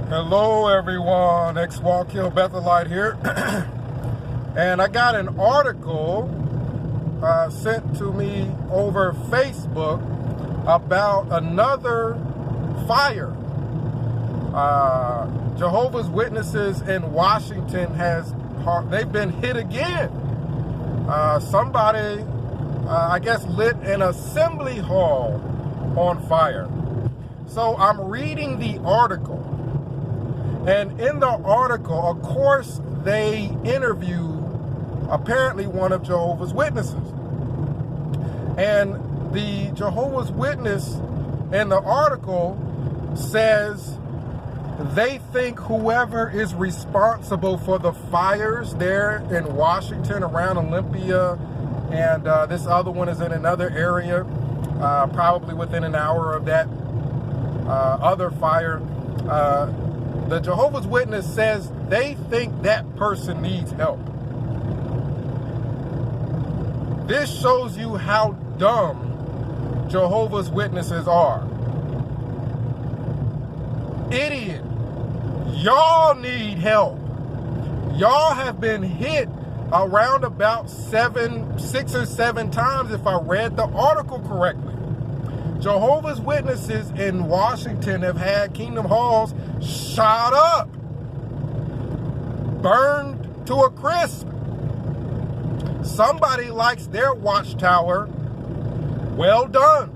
Hello everyone, X-Walk Hill Bethelite here. And I got an article sent to me over Facebook about another fire. Jehovah's Witnesses in Washington they've been hit again. Somebody, I guess, lit an assembly hall on fire. So I'm reading the article. And in the article, of course, they interview apparently one of Jehovah's Witnesses. And the Jehovah's Witness in the article says they think whoever is responsible for the fires there in Washington around Olympia, and this other one is in another area, probably within an hour of that other fire. The Jehovah's Witness says they think that person needs help. This shows you how dumb Jehovah's Witnesses are. Idiot. Y'all need help. Y'all have been hit around about 6 or 7 times if I read the article correctly. Jehovah's Witnesses in Washington have had Kingdom Halls shot up, burned to a crisp. Somebody likes their watchtower well done,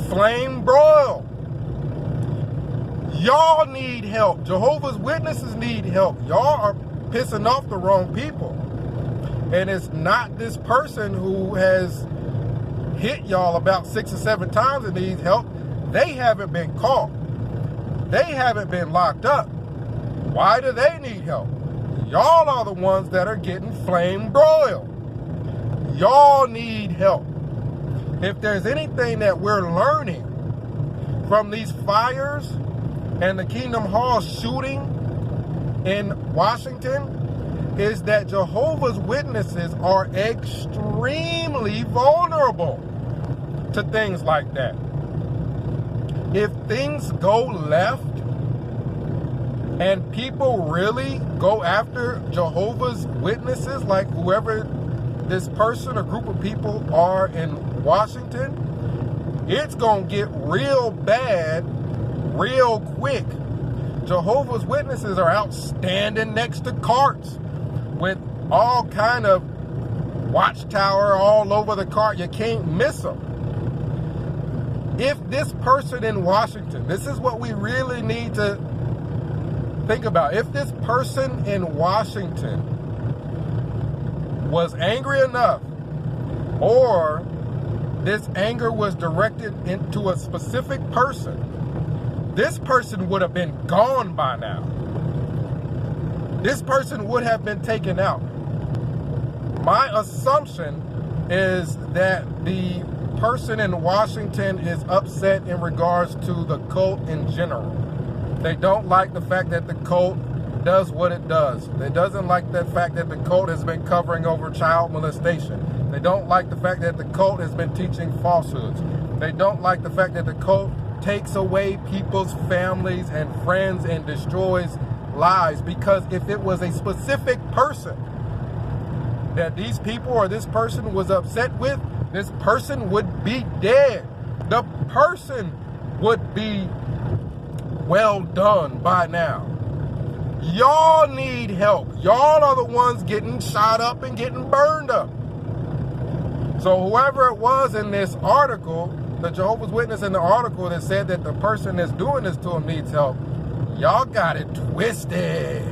flame broiled. Y'all need help. Jehovah's Witnesses need help. Y'all are pissing off the wrong people. And it's not this person who has hit y'all about 6 or 7 times and needs help. They haven't been caught. They haven't been locked up. Why do they need help? Y'all are the ones that are getting flame broiled. Y'all need help. If there's anything that we're learning from these fires and the Kingdom Hall shooting in Washington, is that Jehovah's Witnesses are extremely vulnerable to things like that. If things go left and people really go after Jehovah's Witnesses, like whoever this person or group of people are in Washington, it's gonna get real bad real quick. Jehovah's Witnesses are out standing next to carts with all kind of watchtower all over the cart. You can't miss them. If this person in Washington, this is what we really need to think about. If this person in Washington was angry enough, or this anger was directed into a specific person, this person would have been gone by now. This person would have been taken out. My assumption is that the person in Washington is upset in regards to the cult in general. They don't like the fact that the cult does what it does. They doesn't like the fact that the cult has been covering over child molestation. They don't like the fact that the cult has been teaching falsehoods. They don't like the fact that the cult takes away people's families and friends and destroys lives, because if it was a specific person that these people or this person was upset with, this person would be dead. The person would be well done by now. Y'all need help. Y'all are the ones getting shot up and getting burned up. So whoever it was in this article, the Jehovah's Witness in the article that said that the person that's doing this to him needs help, y'all got it twisted.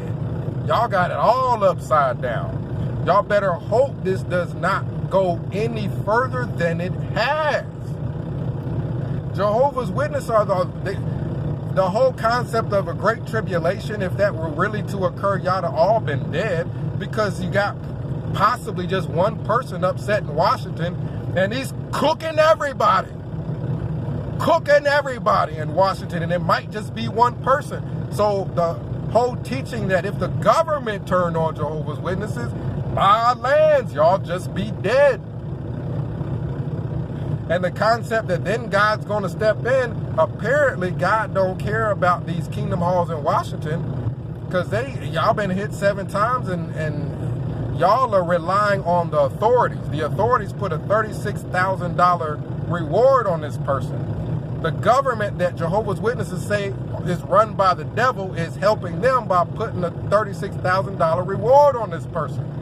Y'all got it all upside down. Y'all better hope this does not go any further than it has. Jehovah's Witnesses are the whole concept of a great tribulation. If that were really to occur, y'all have all been dead, because you got possibly just one person upset in Washington, and he's cooking everybody in Washington, and it might just be one person. So the whole teaching that if the government turned on Jehovah's Witnesses, by lands, y'all just be dead. And the concept that then God's going to step in, apparently God don't care about these kingdom halls in Washington, because y'all been hit 7 times, and y'all are relying on the authorities. The authorities put a $36,000 reward on this person. The government that Jehovah's Witnesses say is run by the devil is helping them by putting a $36,000 reward on this person.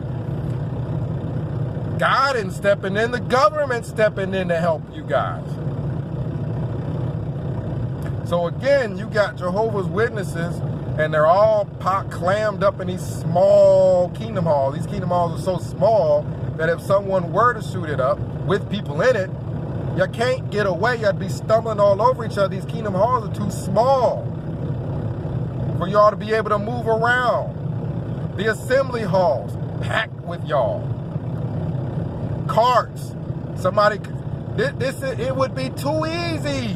God ain't stepping in, the government stepping in to help you guys. So again, you got Jehovah's Witnesses, and they're all clammed up in these small kingdom halls. These kingdom halls are so small that if someone were to shoot it up with people in it, you can't get away. You'd be stumbling all over each other. These kingdom halls are too small for y'all to be able to move around. The assembly halls, packed with y'all. Carts, it would be too easy.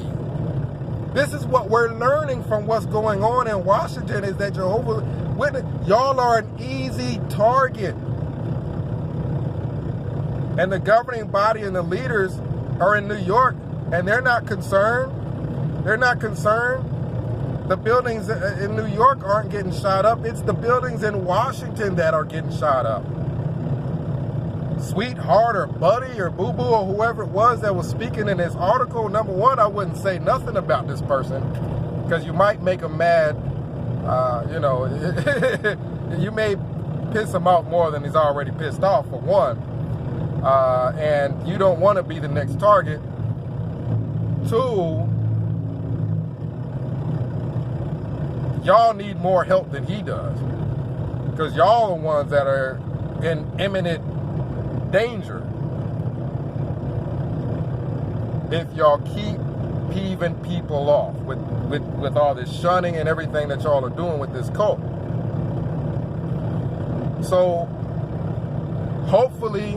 This is what we're learning from what's going on in Washington, is that Jehovah's Witnesses, y'all are an easy target. And the governing body and the leaders are in New York, and they're not concerned. They're not concerned. The buildings in New York aren't getting shot up. It's the buildings in Washington that are getting shot up. Sweetheart or Buddy or Boo Boo or whoever it was that was speaking in this article, number one, I wouldn't say nothing about this person, because you might make him mad. You know, you may piss him off more than he's already pissed off, for one. And you don't want to be the next target. 2, y'all need more help than he does, because y'all are the ones that are in imminent danger if y'all keep peeving people off with all this shunning and everything that y'all are doing with this cult. So hopefully,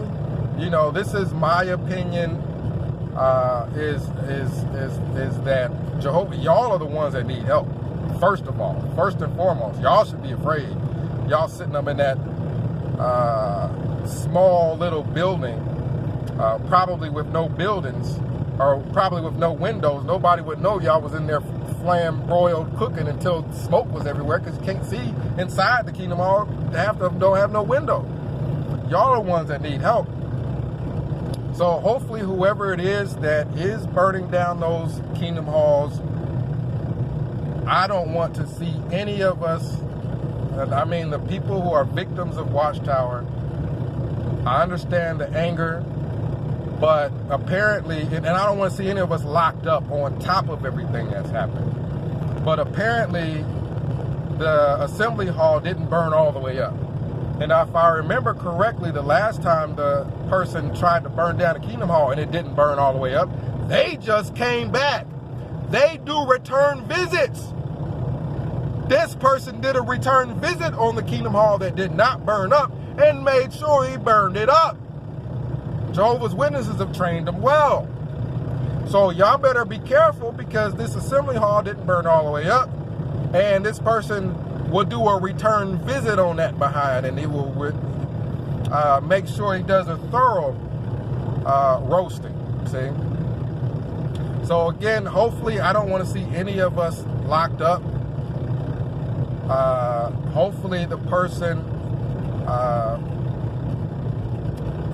you know, this is my opinion, is that Jehovah, y'all are the ones that need help. First of all, first and foremost, y'all should be afraid. Y'all sitting up in that small little building, probably with no buildings, or probably with no windows. Nobody would know y'all was in there flam-broiled cooking until smoke was everywhere, because you can't see inside the kingdom hall. Half of them don't have no window. Y'all are the ones that need help. So hopefully whoever it is that is burning down those kingdom halls, I don't want to see any of us, I mean the people who are victims of Watchtower. I understand the anger, but apparently, and I don't want to see any of us locked up on top of everything that's happened, but apparently the assembly hall didn't burn all the way up. And if I remember correctly, the last time the person tried to burn down the kingdom hall and it didn't burn all the way up, they just came back. They do return visits. This person did a return visit on the kingdom hall that did not burn up and made sure he burned it up. Jehovah's Witnesses have trained them well. So y'all better be careful, because this assembly hall didn't burn all the way up, and this person will do a return visit on that behind, and he will make sure he does a thorough roasting, see? So again, hopefully I don't want to see any of us locked up. Hopefully the person,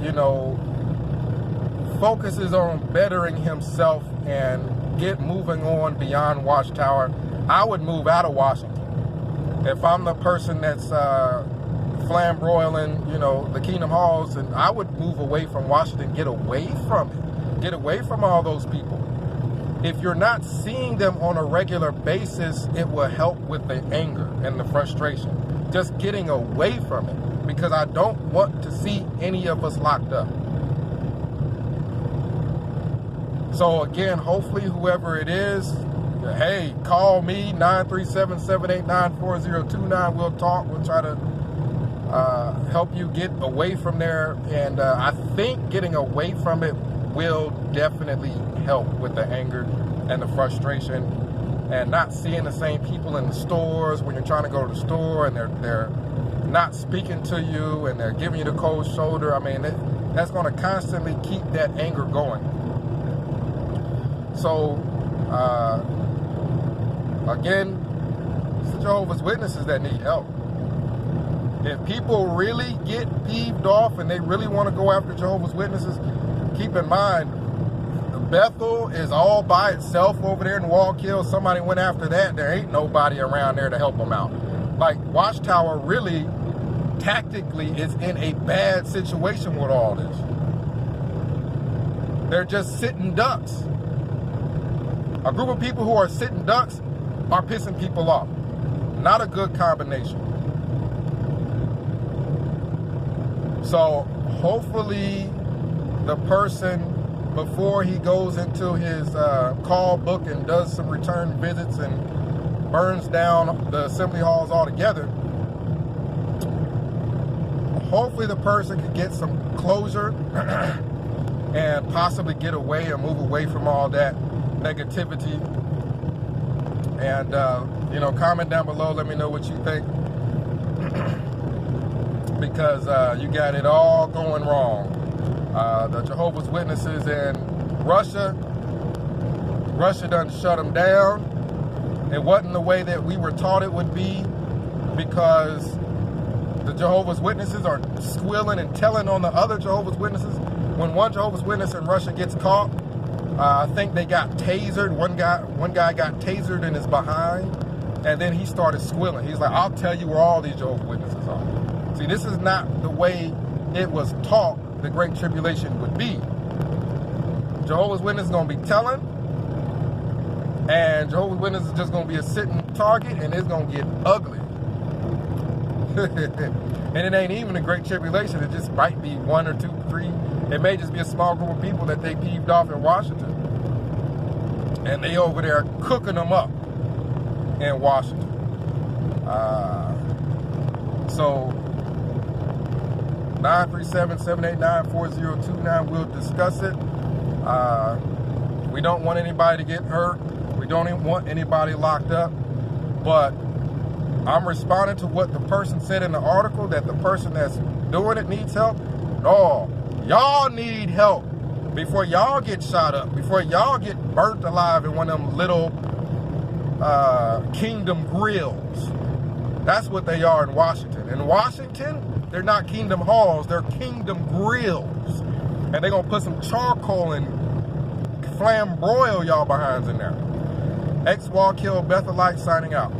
you know, focuses on bettering himself and get moving on beyond Watchtower. I would move out of Washington. If I'm the person that's flam-broiling, you know, the kingdom halls, and I would move away from Washington, get away from it, get away from all those people. If you're not seeing them on a regular basis, it will help with the anger and the frustration. Just getting away from it, because I don't want to see any of us locked up. So again, hopefully whoever it is, hey, call me, 937-789-4029. We'll talk. We'll try to help you get away from there. And I think getting away from it will definitely help with the anger and the frustration, and not seeing the same people in the stores when you're trying to go to the store and they're not speaking to you and they're giving you the cold shoulder. I mean, that's going to constantly keep that anger going. So, again, it's the Jehovah's Witnesses that need help. If people really get peeved off and they really want to go after Jehovah's Witnesses, keep in mind, Bethel is all by itself over there in Wallkill. Somebody went after that. There ain't nobody around there to help them out. Like, Watchtower really, tactically, is in a bad situation with all this. They're just sitting ducks. A group of people who are sitting ducks are pissing people off. Not a good combination. So hopefully the person, before he goes into his call book and does some return visits and burns down the assembly halls altogether, hopefully the person can get some closure and possibly get away and move away from all that negativity. And, you know, comment down below, let me know what you think. Because you got it all going wrong. The Jehovah's Witnesses in Russia done shut them down. It wasn't the way that we were taught it would be, because the Jehovah's Witnesses are squealing and telling on the other Jehovah's Witnesses. When one Jehovah's Witness in Russia gets caught, I think they got tasered. One guy got tasered in his behind, and then he started squealing. He's like, I'll tell you where all these Jehovah's Witnesses are. See, this is not the way it was taught the Great Tribulation would be. Jehovah's Witnesses is going to be telling, and Jehovah's Witnesses is just going to be a sitting target, and it's going to get ugly. And it ain't even a Great Tribulation. It just might be 1 or 2, 3. It may just be a small group of people that they peeved off in Washington. And they over there cooking them up in Washington. So 937-789-4029, we'll discuss it. We don't want anybody to get hurt. We don't even want anybody locked up. But I'm responding to what the person said in the article, that the person that's doing it needs help. No, y'all need help before y'all get shot up, before y'all get burnt alive in one of them little kingdom grills. That's what they are in Washington. In Washington, they're not kingdom halls, they're kingdom grills. And they're gonna put some charcoal and flamboil y'all behinds in there. Ex-Wallkill Bethelite signing out.